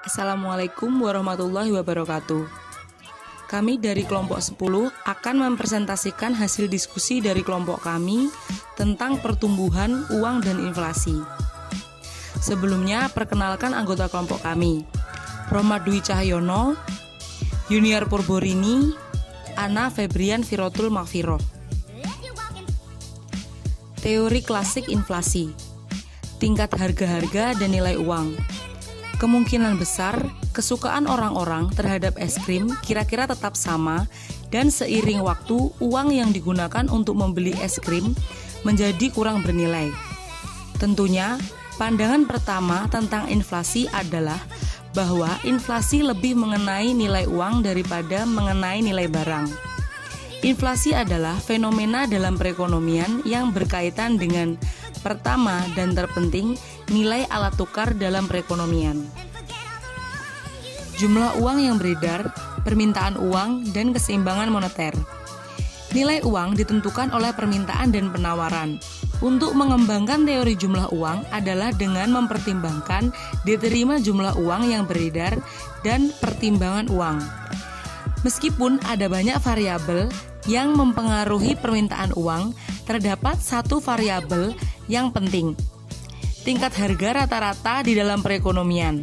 Assalamualaikum warahmatullahi wabarakatuh. Kami dari kelompok 10 akan mempresentasikan hasil diskusi dari kelompok kami tentang pertumbuhan uang dan inflasi. Sebelumnya, perkenalkan anggota kelompok kami. Roma Dwi Cahyono, Junior Purborini, Ana Febrian Firotul Makfiroh. Teori klasik inflasi. Tingkat harga-harga dan nilai uang. Kemungkinan besar, kesukaan orang-orang terhadap es krim kira-kira tetap sama dan seiring waktu, uang yang digunakan untuk membeli es krim menjadi kurang bernilai. Tentunya, pandangan pertama tentang inflasi adalah bahwa inflasi lebih mengenai nilai uang daripada mengenai nilai barang. Inflasi adalah fenomena dalam perekonomian yang berkaitan dengan pertama dan terpenting, nilai alat tukar dalam perekonomian. Jumlah uang yang beredar, permintaan uang, dan keseimbangan moneter. Nilai uang ditentukan oleh permintaan dan penawaran. Untuk mengembangkan teori jumlah uang adalah dengan mempertimbangkan diterima jumlah uang yang beredar dan pertimbangan uang. Meskipun ada banyak variabel yang mempengaruhi permintaan uang, terdapat satu variabel yang penting, tingkat harga rata-rata di dalam perekonomian.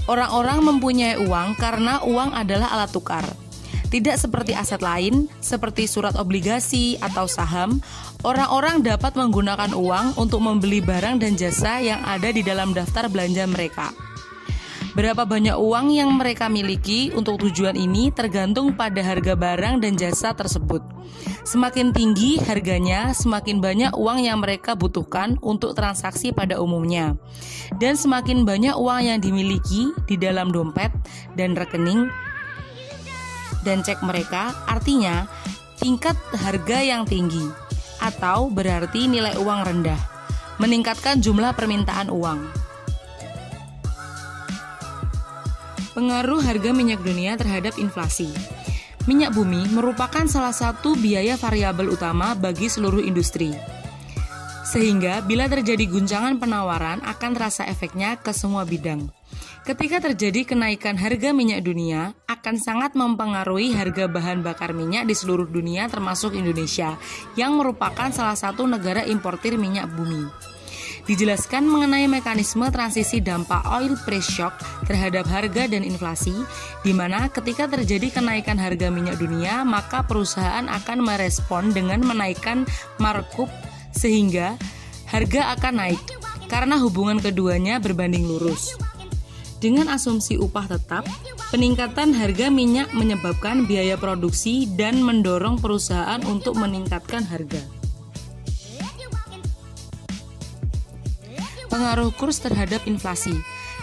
Orang-orang mempunyai uang karena uang adalah alat tukar. Tidak seperti aset lain, seperti surat obligasi atau saham, orang-orang dapat menggunakan uang untuk membeli barang dan jasa yang ada di dalam daftar belanja mereka. Berapa banyak uang yang mereka miliki untuk tujuan ini tergantung pada harga barang dan jasa tersebut. Semakin tinggi harganya, semakin banyak uang yang mereka butuhkan untuk transaksi pada umumnya. Dan semakin banyak uang yang dimiliki di dalam dompet dan rekening dan cek mereka, artinya tingkat harga yang tinggi, atau berarti nilai uang rendah, meningkatkan jumlah permintaan uang. Pengaruh harga minyak dunia terhadap inflasi. Minyak bumi merupakan salah satu biaya variabel utama bagi seluruh industri. Sehingga bila terjadi guncangan penawaran akan terasa efeknya ke semua bidang. Ketika terjadi kenaikan harga minyak dunia akan sangat mempengaruhi harga bahan bakar minyak di seluruh dunia termasuk Indonesia yang merupakan salah satu negara importir minyak bumi. Dijelaskan mengenai mekanisme transisi dampak oil price shock terhadap harga dan inflasi, di mana ketika terjadi kenaikan harga minyak dunia, maka perusahaan akan merespon dengan menaikkan markup sehingga harga akan naik, karena hubungan keduanya berbanding lurus. Dengan asumsi upah tetap, peningkatan harga minyak menyebabkan biaya produksi dan mendorong perusahaan untuk meningkatkan harga. Pengaruh kurs terhadap inflasi.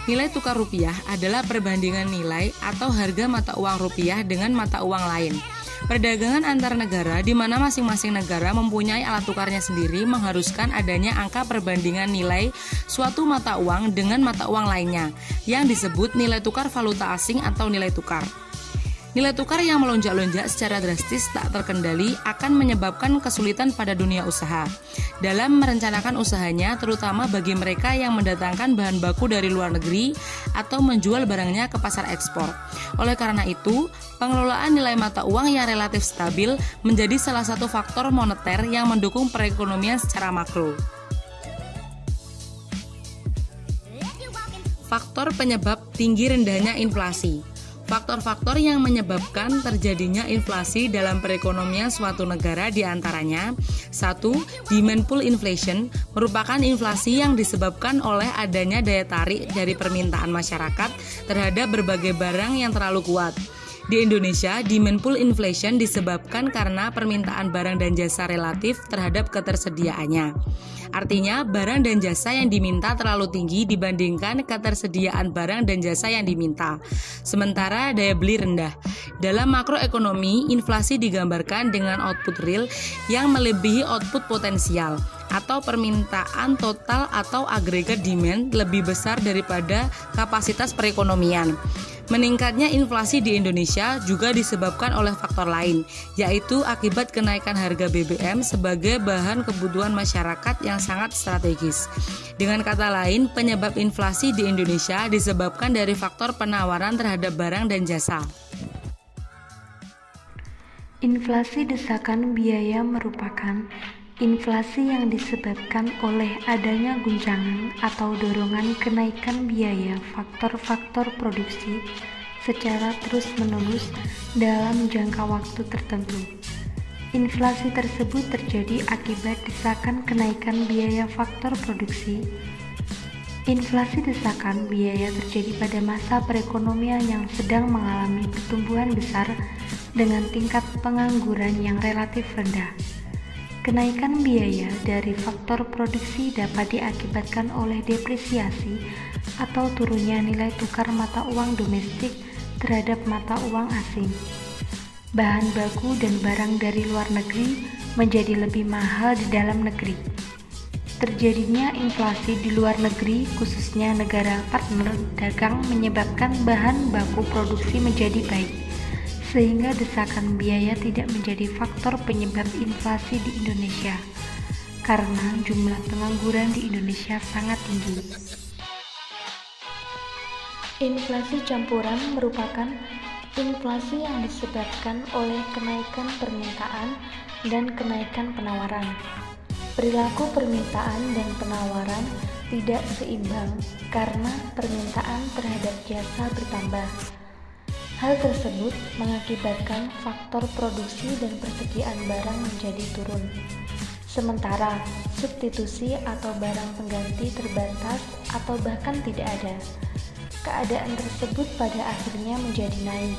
Nilai tukar rupiah adalah perbandingan nilai atau harga mata uang rupiah dengan mata uang lain. Perdagangan antar negara di mana masing-masing negara mempunyai alat tukarnya sendiri mengharuskan adanya angka perbandingan nilai suatu mata uang dengan mata uang lainnya, yang disebut nilai tukar valuta asing atau nilai tukar. Nilai tukar yang melonjak-lonjak secara drastis tak terkendali akan menyebabkan kesulitan pada dunia usaha dalam merencanakan usahanya, terutama bagi mereka yang mendatangkan bahan baku dari luar negeri atau menjual barangnya ke pasar ekspor. Oleh karena itu, pengelolaan nilai mata uang yang relatif stabil menjadi salah satu faktor moneter yang mendukung perekonomian secara makro. Faktor penyebab tinggi rendahnya inflasi. Faktor-faktor yang menyebabkan terjadinya inflasi dalam perekonomian suatu negara diantaranya 1. Demand pull inflation merupakan inflasi yang disebabkan oleh adanya daya tarik dari permintaan masyarakat terhadap berbagai barang yang terlalu kuat. Di Indonesia, demand pull inflation disebabkan karena permintaan barang dan jasa relatif terhadap ketersediaannya. Artinya, barang dan jasa yang diminta terlalu tinggi dibandingkan ketersediaan barang dan jasa yang diminta. Sementara daya beli rendah. Dalam makroekonomi, inflasi digambarkan dengan output real yang melebihi output potensial. atau permintaan total atau agregat demand lebih besar daripada kapasitas perekonomian. Meningkatnya inflasi di Indonesia juga disebabkan oleh faktor lain, yaitu akibat kenaikan harga BBM sebagai bahan kebutuhan masyarakat yang sangat strategis. Dengan kata lain, penyebab inflasi di Indonesia disebabkan dari faktor penawaran terhadap barang dan jasa. Inflasi desakan biaya merupakan inflasi yang disebabkan oleh adanya guncangan atau dorongan kenaikan biaya faktor-faktor produksi secara terus-menerus dalam jangka waktu tertentu. Inflasi tersebut terjadi akibat desakan kenaikan biaya faktor produksi. Inflasi desakan biaya terjadi pada masa perekonomian yang sedang mengalami pertumbuhan besar dengan tingkat pengangguran yang relatif rendah. Kenaikan biaya dari faktor produksi dapat diakibatkan oleh depresiasi atau turunnya nilai tukar mata uang domestik terhadap mata uang asing. Bahan baku dan barang dari luar negeri menjadi lebih mahal di dalam negeri. Terjadinya inflasi di luar negeri, khususnya negara partner dagang, menyebabkan bahan baku produksi menjadi baik, sehingga desakan biaya tidak menjadi faktor penyebab inflasi di Indonesia, karena jumlah pengangguran di Indonesia sangat tinggi. Inflasi campuran merupakan inflasi yang disebabkan oleh kenaikan permintaan dan kenaikan penawaran. Perilaku permintaan dan penawaran tidak seimbang karena permintaan terhadap jasa bertambah. Hal tersebut mengakibatkan faktor produksi dan persediaan barang menjadi turun. Sementara substitusi atau barang pengganti terbatas atau bahkan tidak ada. Keadaan tersebut pada akhirnya menjadi naik.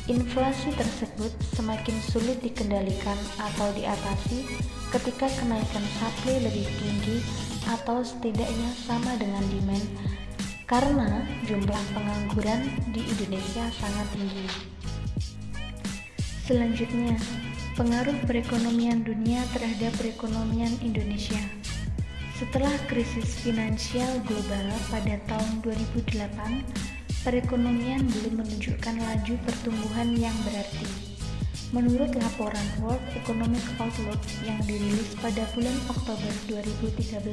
Inflasi tersebut semakin sulit dikendalikan atau diatasi ketika kenaikan supply lebih tinggi atau setidaknya sama dengan demand, karena jumlah pengangguran di Indonesia sangat tinggi. Selanjutnya, pengaruh perekonomian dunia terhadap perekonomian Indonesia. Setelah krisis finansial global pada tahun 2008, perekonomian belum menunjukkan laju pertumbuhan yang berarti. Menurut laporan World Economic Outlook yang dirilis pada bulan Oktober 2013,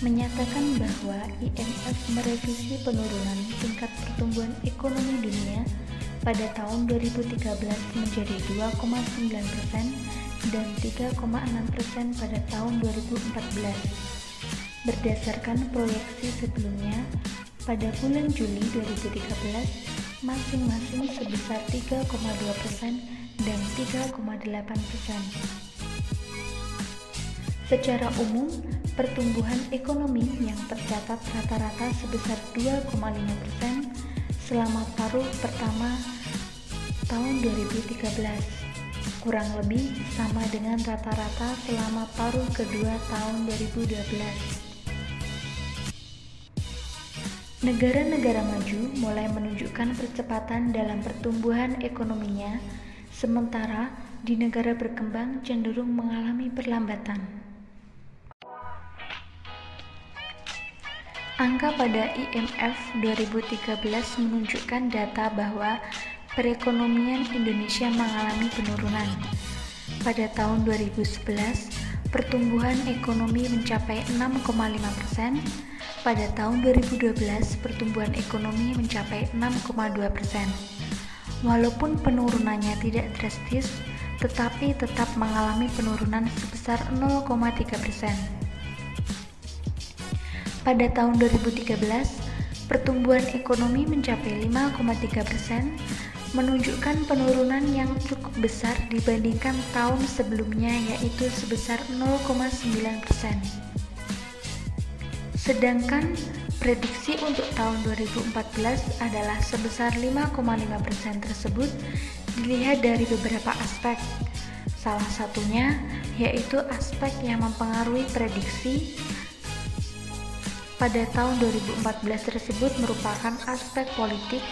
menyatakan bahwa IMF merevisi penurunan tingkat pertumbuhan ekonomi dunia pada tahun 2013 menjadi 2,9% dan 3,6% pada tahun 2014. Berdasarkan proyeksi sebelumnya, pada bulan Juli 2013 masing-masing sebesar 3,2% dan 3,8%. Secara umum, pertumbuhan ekonomi yang tercatat rata-rata sebesar 2,5% selama paruh pertama tahun 2013, kurang lebih sama dengan rata-rata selama paruh kedua tahun 2012. Negara-negara maju mulai menunjukkan percepatan dalam pertumbuhan ekonominya, sementara di negara berkembang cenderung mengalami perlambatan. Angka pada IMF 2013 menunjukkan data bahwa perekonomian Indonesia mengalami penurunan. Pada tahun 2011, pertumbuhan ekonomi mencapai 6,5%. Pada tahun 2012, pertumbuhan ekonomi mencapai 6,2%. Walaupun penurunannya tidak drastis, tetapi tetap mengalami penurunan sebesar 0,3%. Pada tahun 2013, pertumbuhan ekonomi mencapai 5,3%, menunjukkan penurunan yang cukup besar dibandingkan tahun sebelumnya, yaitu sebesar 0,9%. Sedangkan prediksi untuk tahun 2014 adalah sebesar 5,5% tersebut dilihat dari beberapa aspek. Salah satunya yaitu aspek yang mempengaruhi prediksi pada tahun 2014 tersebut merupakan aspek politik,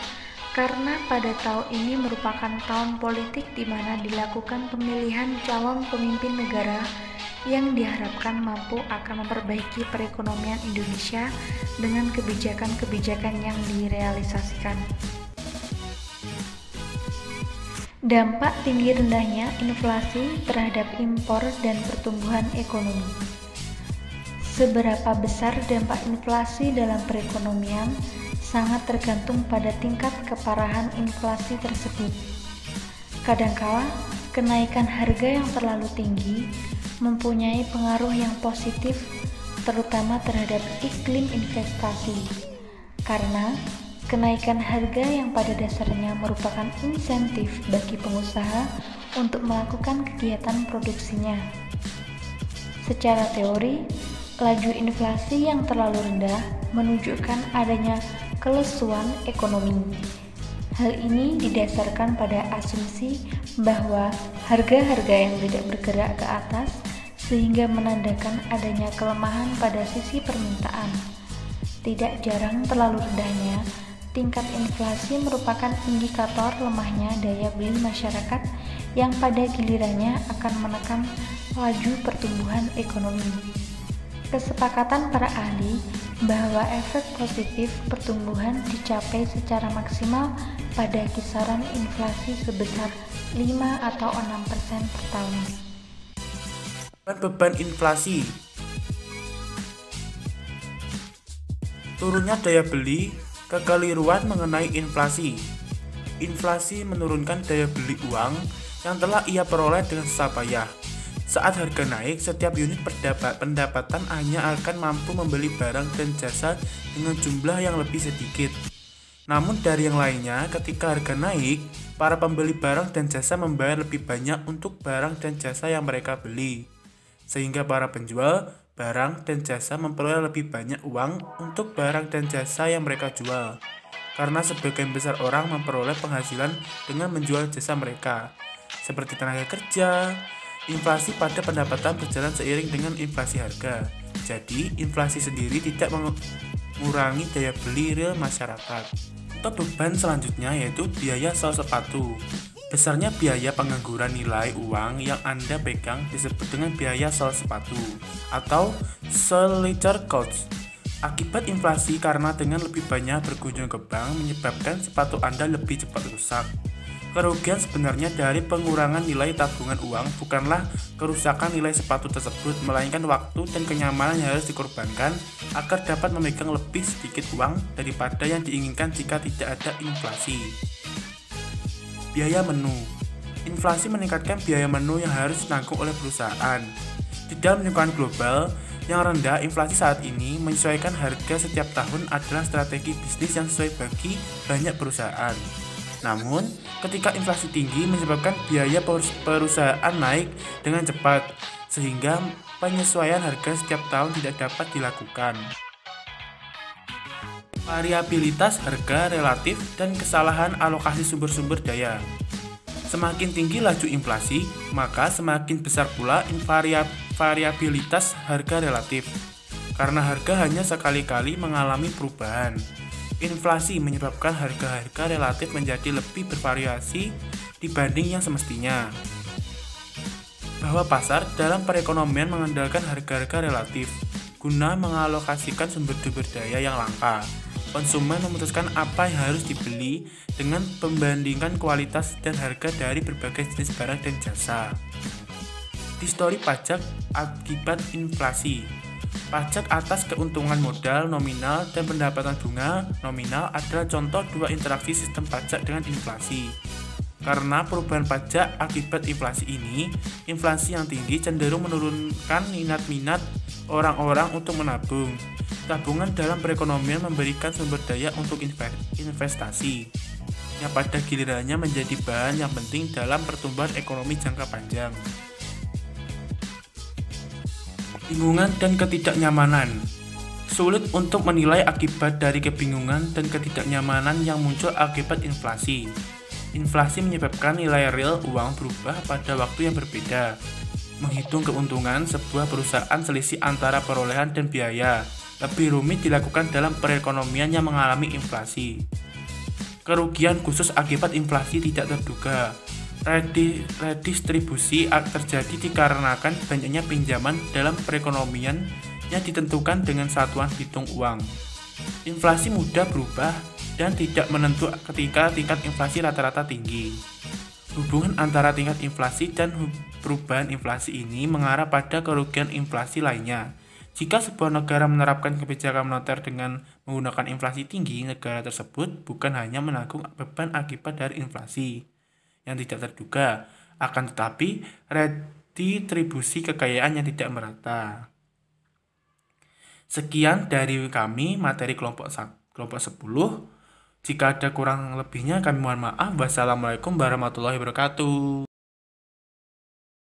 karena pada tahun ini merupakan tahun politik di mana dilakukan pemilihan calon pemimpin negara yang diharapkan mampu akan memperbaiki perekonomian Indonesia dengan kebijakan-kebijakan yang direalisasikan. Dampak tinggi rendahnya inflasi terhadap impor dan pertumbuhan ekonomi. Seberapa besar dampak inflasi dalam perekonomian sangat tergantung pada tingkat keparahan inflasi tersebut. Kadangkala, kenaikan harga yang terlalu tinggi mempunyai pengaruh yang positif terutama terhadap iklim investasi, karena kenaikan harga yang pada dasarnya merupakan insentif bagi pengusaha untuk melakukan kegiatan produksinya. Secara teori, laju inflasi yang terlalu rendah menunjukkan adanya kelesuan ekonomi. Hal ini didasarkan pada asumsi bahwa harga-harga yang tidak bergerak ke atas sehingga menandakan adanya kelemahan pada sisi permintaan. Tidak jarang terlalu rendahnya tingkat inflasi merupakan indikator lemahnya daya beli masyarakat yang pada gilirannya akan menekan laju pertumbuhan ekonomi. Kesepakatan para ahli bahwa efek positif pertumbuhan dicapai secara maksimal pada kisaran inflasi sebesar 5 atau 6% per tahun. Beban inflasi. Turunnya daya beli, kekeliruan mengenai inflasi. Inflasi menurunkan daya beli uang yang telah ia peroleh dengan susah payah. Saat harga naik, setiap unit pendapatan hanya akan mampu membeli barang dan jasa dengan jumlah yang lebih sedikit. Namun dari yang lainnya, ketika harga naik, para pembeli barang dan jasa membayar lebih banyak untuk barang dan jasa yang mereka beli. Sehingga para penjual barang dan jasa memperoleh lebih banyak uang untuk barang dan jasa yang mereka jual. Karena sebagian besar orang memperoleh penghasilan dengan menjual jasa mereka, seperti tenaga kerja. Inflasi pada pendapatan berjalan seiring dengan inflasi harga. Jadi, inflasi sendiri tidak mengurangi daya beli real masyarakat. Untuk beban selanjutnya yaitu biaya sol sepatu. Besarnya biaya pengangguran nilai uang yang Anda pegang disebut dengan biaya sol sepatu atau solitaire cost. Akibat inflasi karena dengan lebih banyak berkunjung ke bank menyebabkan sepatu Anda lebih cepat rusak. Kerugian sebenarnya dari pengurangan nilai tabungan uang bukanlah kerusakan nilai sepatu tersebut, melainkan waktu dan kenyamanan yang harus dikorbankan agar dapat memegang lebih sedikit uang daripada yang diinginkan jika tidak ada inflasi. Biaya menu. Inflasi meningkatkan biaya menu yang harus ditanggung oleh perusahaan. Di dalam lingkungan global yang rendah, inflasi saat ini menyesuaikan harga setiap tahun adalah strategi bisnis yang sesuai bagi banyak perusahaan. Namun, ketika inflasi tinggi menyebabkan biaya perusahaan naik dengan cepat, sehingga penyesuaian harga setiap tahun tidak dapat dilakukan. Variabilitas harga relatif dan kesalahan alokasi sumber-sumber daya. Semakin tinggi laju inflasi, maka semakin besar pula variabilitas harga relatif. Karena harga hanya sekali-kali mengalami perubahan. Inflasi menyebabkan harga-harga relatif menjadi lebih bervariasi dibanding yang semestinya. Bahwa pasar dalam perekonomian mengandalkan harga-harga relatif guna mengalokasikan sumber-sumber daya yang langka. Konsumen memutuskan apa yang harus dibeli dengan membandingkan kualitas dan harga dari berbagai jenis barang dan jasa. Histori pajak akibat inflasi. Pajak atas keuntungan modal nominal dan pendapatan bunga nominal adalah contoh dua interaksi sistem pajak dengan inflasi. Karena perubahan pajak akibat inflasi ini, inflasi yang tinggi cenderung menurunkan minat orang-orang untuk menabung. Tabungan dalam perekonomian memberikan sumber daya untuk investasi, yang pada gilirannya menjadi bahan yang penting dalam pertumbuhan ekonomi jangka panjang. Bingungan dan ketidaknyamanan. Sulit untuk menilai akibat dari kebingungan dan ketidaknyamanan yang muncul akibat inflasi. Inflasi menyebabkan nilai real uang berubah pada waktu yang berbeda. Menghitung keuntungan sebuah perusahaan selisih antara perolehan dan biaya lebih rumit dilakukan dalam perekonomian yang mengalami inflasi. Kerugian khusus akibat inflasi tidak terduga. Redistribusi terjadi dikarenakan banyaknya pinjaman dalam perekonomian yang ditentukan dengan satuan hitung uang. Inflasi mudah berubah dan tidak menentu ketika tingkat inflasi rata-rata tinggi. Hubungan antara tingkat inflasi dan perubahan inflasi ini mengarah pada kerugian inflasi lainnya. Jika sebuah negara menerapkan kebijakan moneter dengan menggunakan inflasi tinggi, negara tersebut bukan hanya menanggung beban akibat dari inflasi yang tidak terduga, akan tetapi redistribusi kekayaan yang tidak merata. Sekian dari kami materi kelompok 10. Jika ada kurang lebihnya kami mohon maaf. Wassalamualaikum warahmatullahi wabarakatuh.